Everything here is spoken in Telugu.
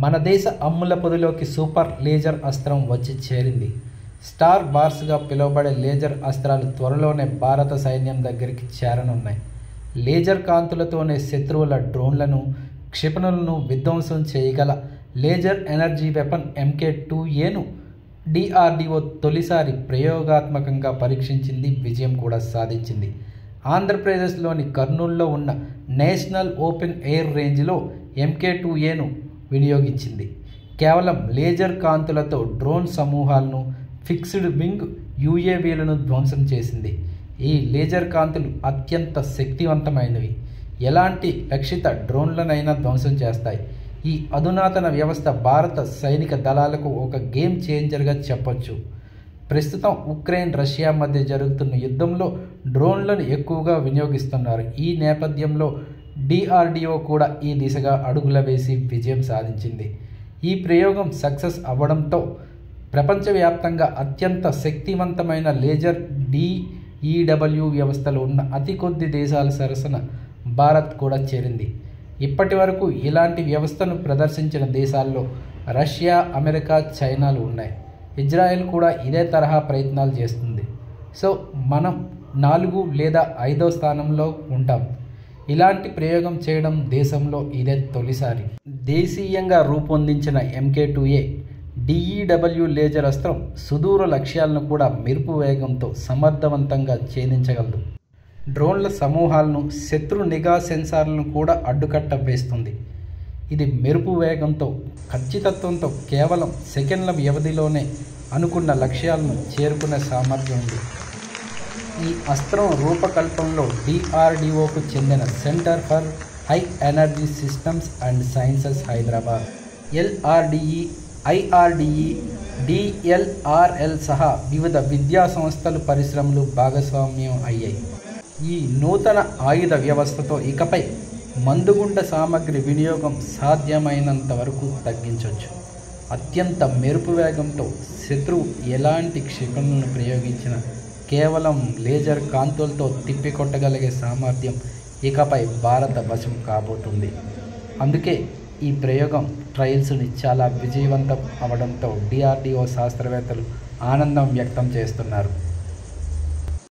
మన దేశ అమ్ముల పొదిలోకి సూపర్ లేజర్ అస్త్రం వచ్చి చేరింది. స్టార్ వార్స్గా పిలువబడే లేజర్ అస్త్రాలు త్వరలోనే భారత సైన్యం దగ్గరికి చేరనున్నాయి. లేజర్ కాంతులతోనే శత్రువుల డ్రోన్లను, క్షిపణులను విధ్వంసం చేయగల లేజర్ ఎనర్జీ వెపన్ MK2Aను DRDO తొలిసారి ప్రయోగాత్మకంగా పరీక్షించింది, విజయం కూడా సాధించింది. ఆంధ్రప్రదేశ్లోని కర్నూలులో ఉన్న నేషనల్ ఓపెన్ ఎయిర్ రేంజ్లో MK2Aను వినియోగించింది. కేవలం లేజర్ కాంతులతో డ్రోన్ సమూహాలను, ఫిక్స్డ్ వింగ్ UAVలను ధ్వంసం చేసింది. ఈ లేజర్ కాంతులు అత్యంత శక్తివంతమైనవి. ఎలాంటి రక్షిత డ్రోన్లనైనా ధ్వంసం చేస్తాయి. ఈ అధునాతన వ్యవస్థ భారత సైనిక దళాలకు ఒక గేమ్ చేంజర్గా చెప్పొచ్చు. ప్రస్తుతం ఉక్రెయిన్, రష్యా మధ్య జరుగుతున్న యుద్ధంలో డ్రోన్లను ఎక్కువగా వినియోగిస్తున్నారు. ఈ నేపథ్యంలో DRDO కూడా ఈ దిశగా అడుగులు వేసి విజయం సాధించింది. ఈ ప్రయోగం సక్సెస్ అవ్వడంతో ప్రపంచవ్యాప్తంగా అత్యంత శక్తివంతమైన లేజర్ DEW వ్యవస్థలు ఉన్న అతి కొద్ది దేశాల సరసన భారత్ కూడా చేరింది. ఇప్పటి వరకు ఇలాంటి వ్యవస్థను ప్రదర్శించిన దేశాల్లో రష్యా, అమెరికా, చైనాలు ఉన్నాయి. ఇజ్రాయెల్ కూడా ఇదే తరహా ప్రయత్నాలు చేస్తుంది. సో మనం 4 లేదా 5వ స్థానంలో ఉంటాం. ఇలాంటి ప్రయోగం చేయడం దేశంలో ఇదే తొలిసారి. దేశీయంగా రూపొందించిన MK2A DEW లేజర్ అస్త్రం సుదూర లక్ష్యాలను కూడా మెరుపు వేగంతో సమర్థవంతంగా ఛేదించగలదు. డ్రోన్ల సమూహాలను, శత్రు నిఘా సెన్సార్లను కూడా అడ్డుకట్ట వేస్తుంది. ఇది మెరుపు వేగంతో, ఖచ్చితత్వంతో కేవలం సెకండ్ల వ్యవధిలోనే అనుకున్న లక్ష్యాలను చేరుకునే సామర్థ్యం ఉంది. ఈ అస్త్రం రూపకల్పనలో DRDOకు చెందిన centre for high energy systems and sciences Hyderabad, LRDE, IRDE, DLRL సహా వివిధ విద్యా సంస్థలు, పరిశ్రమలు భాగస్వామ్యం అయ్యాయి. ఈ నూతన ఆయుధ వ్యవస్థతో ఇకపై మందుగుండ సామగ్రి వినియోగం సాధ్యమైనంత వరకు తగ్గించవచ్చు. అత్యంత మెరుపు వేగంతో శత్రువు ఎలాంటి క్షిపణులను ప్రయోగించిన కేవలం లేజర్ కాంతులతో తిప్పికొట్టగలిగే సామర్థ్యం ఇకపై భారత వశం కాబోతుంది. అందుకే ఈ ప్రయోగం ట్రయల్స్ని చాలా విజయవంతం అవడంతో DRDO శాస్త్రవేత్తలు ఆనందం వ్యక్తం చేస్తున్నారు.